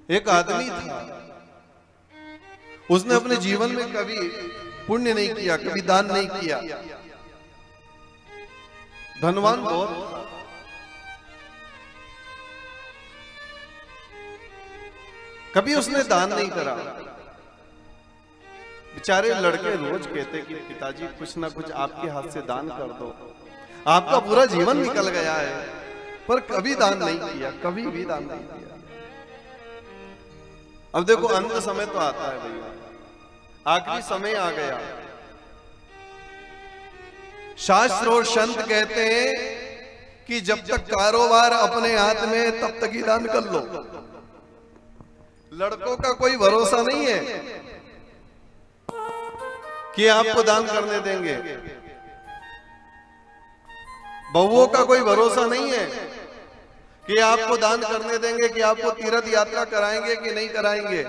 एक आदमी था, उसने अपने जीवन में कभी पुण्य नहीं किया, कभी दान नहीं किया, धनवान बहुत था, कभी उसने दान नहीं करा। बेचारे लड़के रोज कहते कि पिताजी कुछ ना कुछ आपके हाथ से दान कर दो, आपका पूरा जीवन निकल गया है, पर कभी दान नहीं किया, कभी भी दान नहीं किया। अब देखो अंत समय तो आता है भैया, आखिरी समय आ गया। शास्त्र और संत कहते हैं कि जब तक कारोबार अपने हाथ में है तब तक ही दान कर लो। लड़कों का कोई भरोसा नहीं है कि आपको दान करने देंगे, बहुओं का कोई भरोसा नहीं है कि आपको दान करने देंगे, कि आपको तीर्थ यात्रा कराएंगे कि नहीं कराएंगे।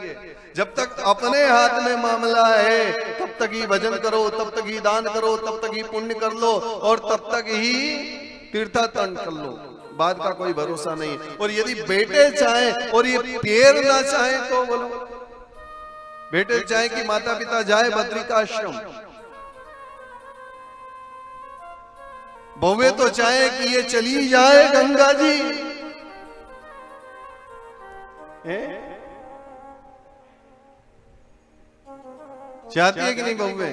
जब तक अपने हाथ में मामला है तब तक ही भजन करो, तब तक ही दान करो, तब तक ही पुण्य कर लो और तब तक ही तीर्थाटन कर लो, बाद का कोई भरोसा नहीं। और यदि बेटे चाहें और ये पैर ना चाहे तो बोलो, बेटे चाहे कि माता पिता जाए बद्रिकाश्रम, बहुए तो चाहे कि ये चली जाए गंगा जी, चाहती है कि नहीं बहुए?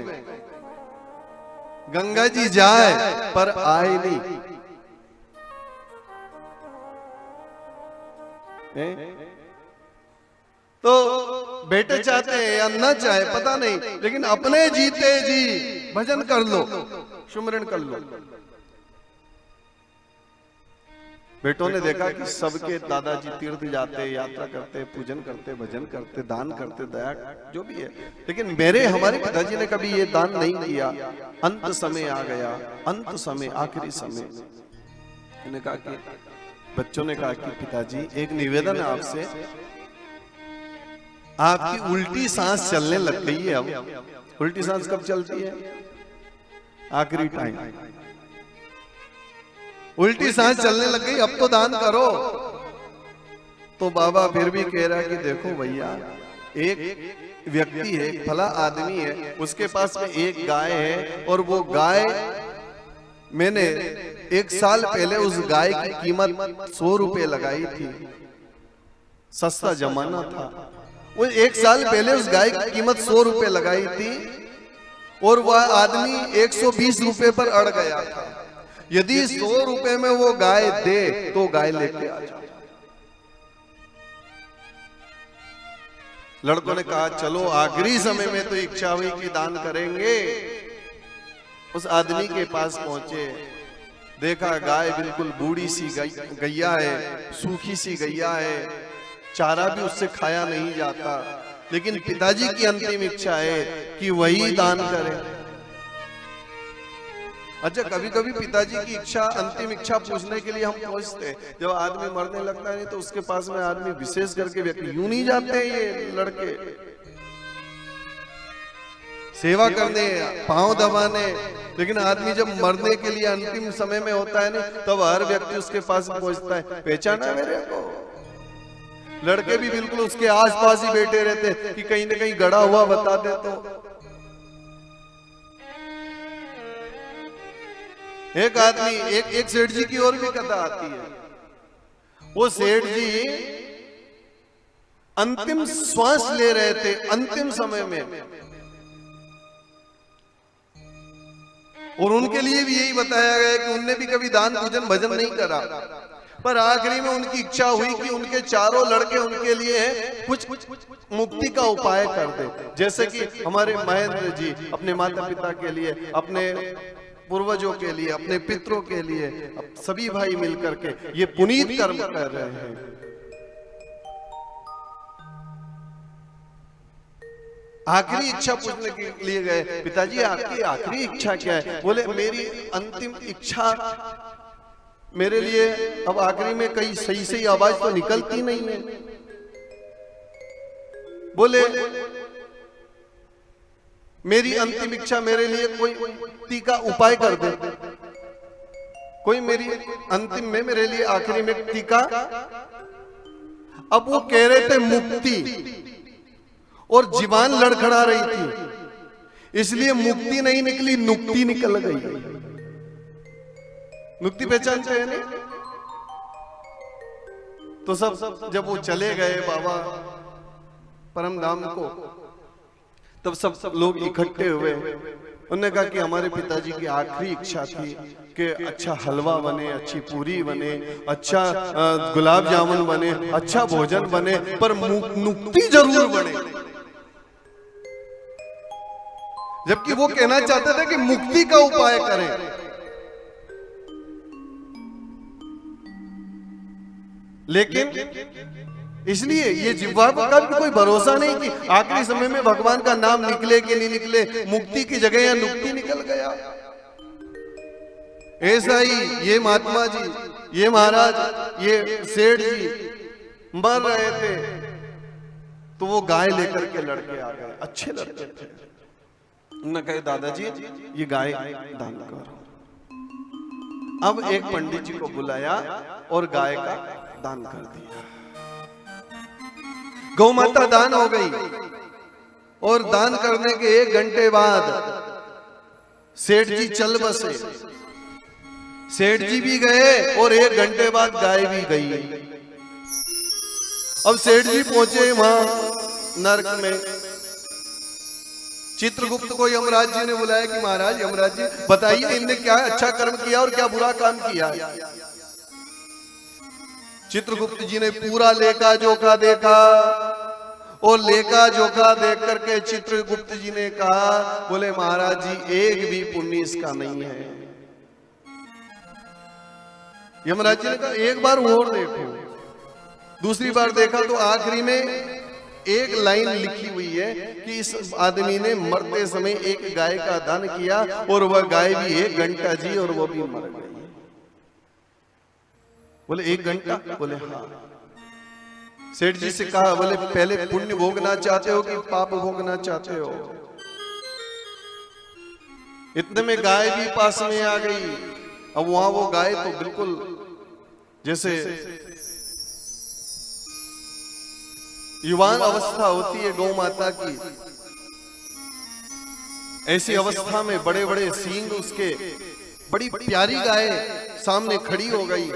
गंगा जी जाए पर आए नहीं। तो बेटे चाहते हैं या न चाहे पता नहीं, लेकिन अपने जीते जी भजन कर लो, सुमरन कर लो। बेटों ने देखा कि सबके दादाजी तीर्थ जाते, यात्रा करते, पूजन करते, भजन करते, दान करते, दया जो भी है, लेकिन हमारे पिताजी ने कभी ये दान नहीं किया। अंत समय आ गया, अंत समय, आखिरी समय। उन्होंने कहा कि बच्चों ने कहा कि पिताजी एक निवेदन है आपसे, आपकी उल्टी सांस चलने लग गई है। अब उल्टी सांस कब चलती है? आखिरी टाइम उल्टी सांस चलने लग गई, अब तो दान करो। तो बाबा फिर भी कह रहा है कि देखो भैया, एक व्यक्ति है, भला आदमी है, उसके पास में एक गाय है और वो गाय मैंने 1 साल पहले उस गाय की कीमत 100 रुपए लगाई थी, सस्ता जमाना था। वो 1 साल पहले उस गाय की कीमत 100 रुपए लगाई थी और वह आदमी 120 रुपए पर अड़ गया था। यदि 100 रुपए में वो गाय दे तो गाय लेके आ जाओ। लड़कों ने कहा चलो आखिरी समय में तो इच्छा हुई कि दान करेंगे। उस आदमी के पास पहुंचे, देखा गाय बिल्कुल बूढ़ी सी गैया है, सूखी सी गैया है, चारा भी उससे खाया नहीं जाता, लेकिन पिताजी की अंतिम इच्छा है कि वही दान करे। अच्छा, कभी कभी पिताजी की इच्छा, अंतिम इच्छा पूछने के लिए हम पहुंचते हैं। जब आदमी मरने लगता है नहीं तो उसके पास में आदमी, विशेष करके व्यक्ति, यूं नहीं जाते हैं ये लड़के सेवा करने, पांव दबाने, लेकिन आदमी जब मरने के लिए अंतिम समय में होता है नहीं, तब हर व्यक्ति उसके पास पहुंचता है, पहचाना मेरे को? लड़के भी बिल्कुल उसके आसपास ही बैठे रहते कि कहीं ना कहीं गड़ा हुआ बता दे तो। एक आदमी, एक सेठ जी की और भी कथा आती है। वो सेठ जी अंतिम श्वास ले रहे थे, अंतिम समय में, और उनके लिए भी यही बताया गया कि उनने भी कभी दान पूजन भजन नहीं करा, पर आखिरी में उनकी इच्छा हुई कि उनके चारों लड़के उनके लिए कुछ मुक्ति का उपाय कर दे। जैसे कि हमारे महेंद्र जी अपने माता पिता के लिए, अपने पूर्वजों के लिए, अपने पितरों के लिए, सभी भाई मिलकर के ये पुनीत कर्म कर रहे हैं। आखिरी इच्छा पूछने के लिए गए, पिताजी आपकी आखिरी इच्छा क्या है? बोले मेरी अंतिम इच्छा, मेरे लिए अब आखिरी में कहीं सही सही आवाज तो निकलती नहीं है। बोले मेरी अंतिम इच्छा, मेरे लिए कोई मुक्ति का उपाय कर दे, कोई मेरी अंतिम में, मेरे लिए आखिरी में टीका। अब वो कह रहे थे मुक्ति, और जीवान लड़खड़ा रही थी, इसलिए मुक्ति नहीं निकली, नुक्ति निकल गई। नुक्ति पहचानते हैं नहीं? तो सब जब वो चले गए बाबा परम धाम को, तब सब लोग इकट्ठे हुए। उन्होंने कहा कि हमारे पिताजी की आखिरी इच्छा थी कि अच्छा हलवा बने, अच्छी पूरी बने, अच्छा गुलाब जामुन बने, अच्छा भोजन बने, पर नुक्ति जरूर बने। जबकि वो कहना चाहते थे कि मुक्ति का उपाय करें। लेकिन इसलिए ये जिह्वा का भी कोई भरोसा नहीं कि आखिरी समय में भगवान का नाम निकले कि नहीं निकले, मुक्ति की जगह या नुक्ति निकल गया। ऐसा ही ये महात्मा जी, ये महाराज, ये सेठ जी मर रहे थे, तो वो गाय लेकर के लड़के आ गए, अच्छे लड़के थे। उन्होंने कहा दादाजी ये गाय दान करो। अब एक पंडित जी को बुलाया और गाय का दान कर दिया। गौ माता दान हो गई, और दान करने के 1 घंटे बाद सेठ जी चल बसे। सेठ जी भी गए और 1 घंटे बाद गाय भी गई। अब सेठ जी पहुंचे वहां नरक में। चित्रगुप्त को यमराज जी ने बुलाया कि महाराज, यमराज जी बताइए इनने क्या अच्छा कर्म किया और क्या बुरा काम किया। चित्रगुप्त जी ने पूरा लेखा जोखा देखा, और लेखा जोखा देख करके चित्रगुप्त जी ने कहा, बोले महाराज जी एक भी पुण्य इसका नहीं है। यमराज जी ने कहा एक बार और देखो। दूसरी बार देखा तो आखिरी में एक लाइन लिखी हुई है कि इस आदमी ने मरते समय एक गाय का दान किया, और वह गाय भी 1 घंटा जी और वो भी मर गई। बोले 1 घंटा? बोले हाँ। सेठ जी से कहा, बोले पहले पुण्य भोगना चाहते हो कि पाप भोगना चाहते हो? इतने में गाय भी पास में आ गई। अब वहां वो गाय तो बिल्कुल जैसे युवान अवस्था होती है गौ माता की, ऐसी अवस्था में बड़े बड़े सींग उसके, बड़ी प्यारी गाय सामने खड़ी हो गई।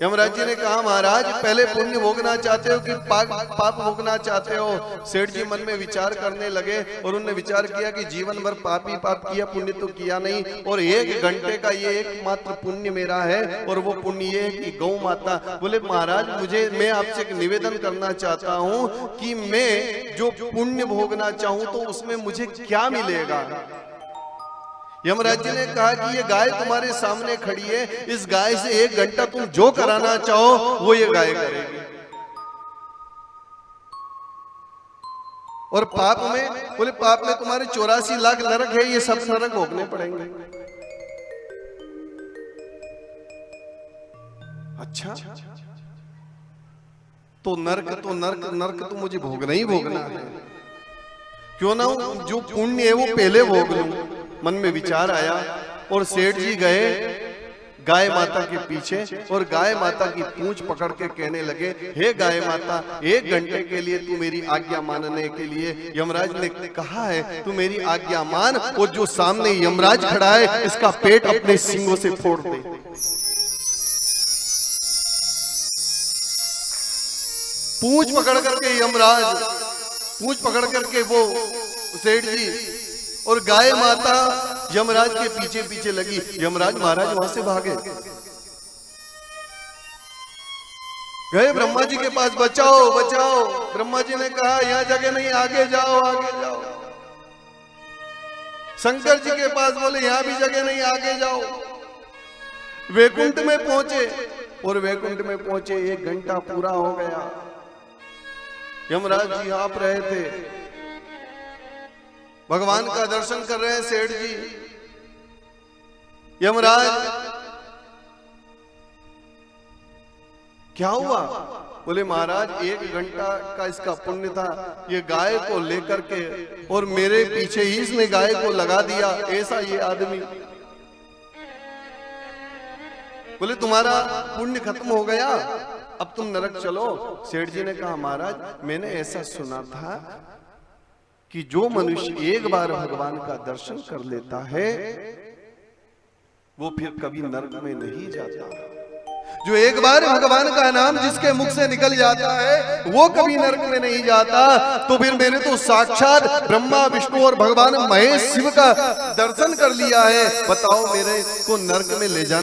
यमराज जी ने कहा महाराज पहले पुण्य भोगना चाहते हो कि पाप भोगना चाहते हो? सेठ जी मन में विचार करने लगे, और उन्होंने विचार किया कि जीवन भर पाप ही पाप किया, पुण्य तो किया नहीं, और 1 घंटे का ये एकमात्र पुण्य मेरा है, और वो पुण्य ये है कि गौ माता। बोले महाराज मैं आपसे एक निवेदन करना चाहता हूं कि मैं जो पुण्य भोगना चाहूं तो उसमें मुझे क्या मिलेगा? यमराज जी ने कहा कि ये गाय तुम्हारे सामने खड़ी है, इस गाय से 1 घंटा तुम जो कराना चाहो वो ये गाय करेगी। और पाप में, बोले पाप में तुम्हारे 84 लाख नरक है, ये सब नरक भोगने पड़ेंगे। अच्छा तो नरक तो मुझे भोगना ही भोगना है, क्यों ना जो पुण्य है वो पहले भोग लूं। मन में विचार आया, और सेठ जी गए गाय माता के पीछे, और गाय माता की पूंछ पकड़ के कहने लगे, हे गाय माता 1 घंटे के लिए तू मेरी आज्ञा मानने के लिए यमराज ने कहा है, तू मेरी आज्ञा मान, और जो सामने यमराज खड़ा है इसका पेट अपने सींगों से फोड़ दे। पूंछ पकड़ करके यमराज, पूंछ पकड़ करके वो सेठ जी और गाय माता यमराज के पीछे पीछे लगी। यमराज महाराज वहां से भागे, गए ब्रह्मा जी के पास, बचाओ बचाओ। ब्रह्मा जी ने कहा यहां जगह नहीं, आगे जाओ आगे जाओ। शंकर जी के पास, बोले यहां भी जगह नहीं, आगे जाओ। वैकुंठ में पहुंचे, और वैकुंठ में पहुंचे 1 घंटा पूरा हो गया। यमराज जी आप रहे थे, भगवान का दर्शन कर रहे हैं सेठ जी। यमराज क्या हुआ? बोले महाराज 1 घंटा का इसका पुण्य था, ये गाय को लेकर के, और मेरे पीछे ही इसने गाय को लगा दिया, ऐसा ये आदमी। बोले तुम्हारा पुण्य खत्म हो गया? अब तुम नरक चलो। सेठ जी ने कहा महाराज मैंने ऐसा सुना था कि जो मनुष्य एक बार भगवान का दर्शन कर लेता है वो फिर कभी नरक में नहीं जाता। जो एक बार भगवान का नाम जिसके मुख से निकल जाता है वो कभी नरक में नहीं जाता। तो फिर मैंने तो साक्षात ब्रह्मा विष्णु और भगवान महेश शिव का दर्शन कर लिया है, बताओ मेरे को नरक में ले जाना